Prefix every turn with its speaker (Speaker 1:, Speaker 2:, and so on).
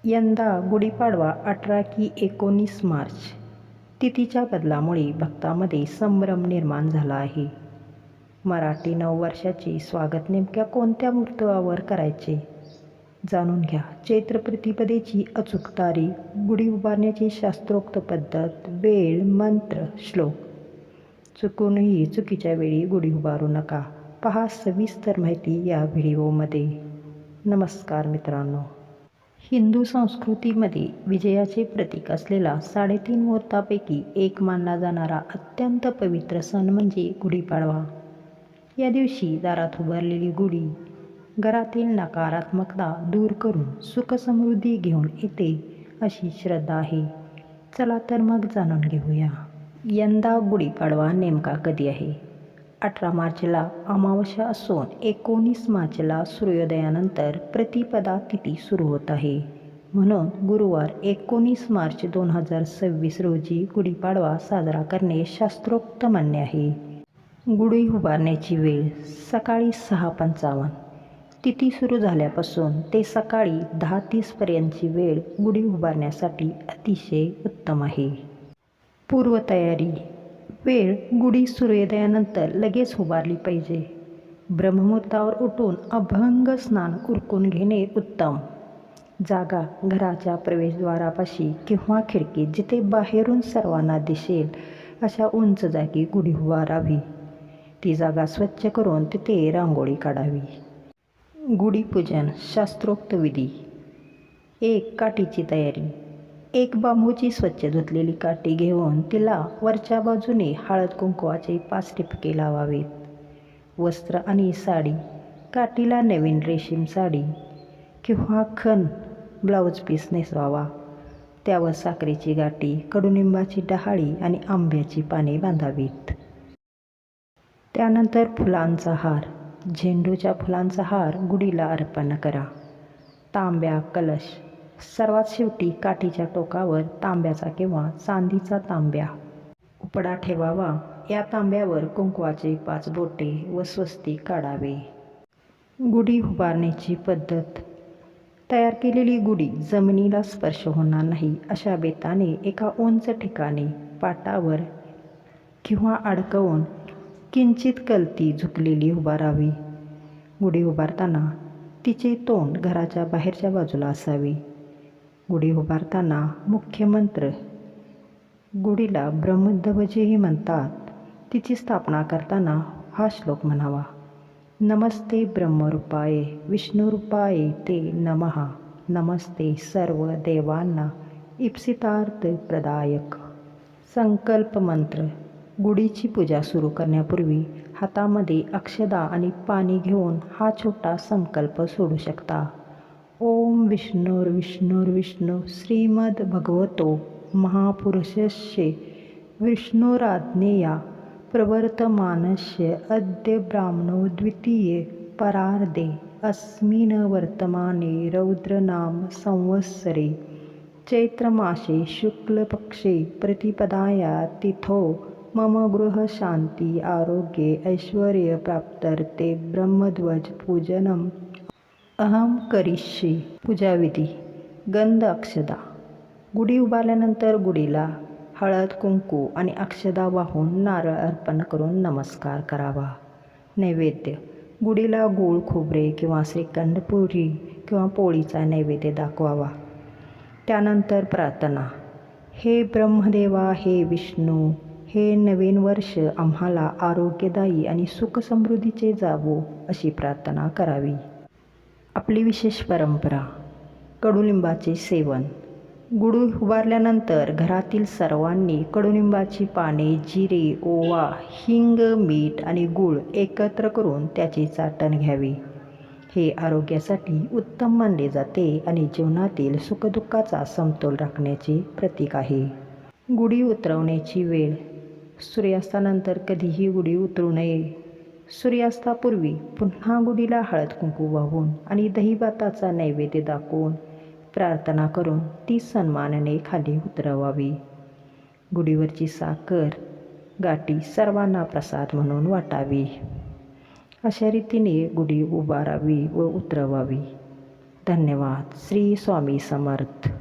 Speaker 1: यंदा गुढीपाडवा 18 की 19 मार्च. तिथीच्या बदलामुळे भक्तांमध्ये संभ्रम निर्माण झाला आहे. मराठी नववर्षाचे स्वागत नेमक्या कोणत्या मुहूर्तावर करायचे? जाणून घ्या. चैत्र प्रतिपदेची अचूक तारीख, गुढी उभारण्याची शास्त्रोक्त पद्धत, वेळ, मंत्र, श्लोक. चुकूनही चुकीच्या वेळी गुढी उभारू नका. पहा सविस्तर माहिती या व्हिडिओमध्ये. नमस्कार मित्रांनो. हिंदू संस्कृतीमध्ये विजयाचे प्रतीक असलेला 3.5 मुहूर्तापैकी एक मानला जाणारा अत्यंत पवित्र सण म्हणजे गुढीपाडवा. या दिवशी दारात उभारलेली गुढी घरातील नकारात्मकता दूर करून सुखसमृद्धी घेऊन येते अशी श्रद्धा आहे. चला तर मग जाणून घेऊया. यंदा गुढीपाडवा नेमका कधी आहे? 18 मार्चला अमावस्या असून 19 मार्चला सूर्योदयानंतर प्रतिपदा तिथी सुरू होत आहे. म्हणून गुरुवार 19 मार्च 2026 रोजी गुढीपाडवा साजरा करणे शास्त्रोक्त मान्य आहे. गुढी उभारण्याची वेळ सकाळी 6:55. तिथी सुरू झाल्यापासून ते सकाळी 10:30 पर्यंतची वेळ गुढी उभारण्यासाठी अतिशय उत्तम आहे. पूर्वतयारी. वेळ गुढी सूर्योदयानंतर लगेच उभारली पाहिजे. ब्रह्ममुहूर्तावर उठून अभंग स्नान उरकून घेणे उत्तम. जागा घराच्या प्रवेशद्वारापाशी किंवा खिडकीत जिथे बाहेरून सर्वांना दिसेल अशा उंच जागी गुढी उभारावी. ती जागा स्वच्छ करून तिथे रांगोळी काढावी. गुढीपूजन शास्त्रोक्त विधी. 1. काठीची तयारी. एक बांबूची स्वच्छ धुतलेली काठी घेऊन तिला वरच्या बाजूने हळद कुंकवाचे 5 ठिपके लावावेत. वस्त्र आणि साडी. काठीला नवीन रेशीम साडी किंवा खण ब्लाऊज पीस नेसवावा. त्यावर साखरेची गाठी, कडुनिंबाची डहाळी आणि आंब्याची पाने बांधावीत. त्यानंतर फुलांचा हार. झेंडूच्या फुलांचा हार गुढीला अर्पण करा. तांब्या कलश. सर्वात शेवटी काठीच्या टोकावर तांब्याचा किंवा चांदीचा तांब्या उपडा ठेवावा. या तांब्यावर कुंकवाचे 5 बोटे व स्वस्तिक काढावे. गुढी उभारण्याची पद्धत. तयार केलेली गुढी जमिनीला स्पर्श होणार नाही अशा बेताने एका उंच ठिकाणी पाटावर किंवा अडकवून किंचित कलती झुकलेली उभारावी. गुढी उभारताना तिचे तोंड घराच्या बाहेरच्या बाजूला असावे. गुढी उभारताना मुख्य मंत्र. गुढीला ब्रह्मध्वजही म्हणतात. तिची स्थापना करताना हा श्लोक म्हणावा. नमस्ते ब्रह्मरूपाय विष्णुरूपाय ते नमः. नमस्ते सर्व देवांना इप्सितार्थ प्रदायक. संकल्प मंत्र. गुढीची पूजा सुरू करण्यापूर्वी हातामध्ये अक्षदा आणि पाणी घेऊन हा छोटा संकल्प सोडू शकता. ओम विष्णुर्विष्णुर्विष्णु श्रीमद्भगवतो महापुरुषस्य विष्णुराज्ञया प्रवर्तमानस्य अद्य ब्राह्मणो द्वितीये परार्धे अस्मिन् वर्तमाने रौद्रनाम संवत्सरे चैत्रमासे शुक्लपक्षे प्रतिपदाया तिथौ मम गृह शांती आरोग्ये ऐश्वर्य प्राप्त्यर्थे ब्रह्मध्वज पूजनम अहम करिष्ये. पूजाविधी. गंध अक्षदा. गुढी उभारल्यानंतर गुढीला हळद कुंकू आणि अक्षदा वाहून नारळ अर्पण करून नमस्कार करावा. नैवेद्य. गुढीला गूळ खोबरे किंवा श्रीखंड पुरी किंवा पोळीचा नैवेद्य दाखवावा. त्यानंतर प्रार्थना. हे ब्रह्मदेवा, हे विष्णू, हे नवीन वर्ष आम्हाला आरोग्यदायी आणि सुखसमृद्धीचे जावो अशी प्रार्थना करावी. आपली विशेष परंपरा. कडुलिंबाचे सेवन. गुढी उभारल्यानंतर घरातील सर्वांनी कडुलिंबाची पाने, जिरे, ओवा, हिंग, मीठ आणि गूळ एकत्र करून त्याचे चाटण घ्यावे. हे आरोग्यासाठी उत्तम मानले जाते आणि जीवनातील सुखदुःखाचा समतोल राखण्याचे प्रतीक आहे. गुढी उतरवण्याची वेळ. सूर्यास्तानंतर कधीही गुढी उतरू नये. सूर्यास्तापूर्वी पुन्हा गुढीला हळद कुंकू वाहून आणि दहीभाताचा नैवेद्य दाखवून प्रार्थना करून ती सन्मानाने खाली उतरवावी. गुढीवरची साखर गाठी सर्वांना प्रसाद म्हणून वाटावी. अशा रीतीने गुढी उभारावी व उतरवावी. धन्यवाद. श्री स्वामी समर्थ.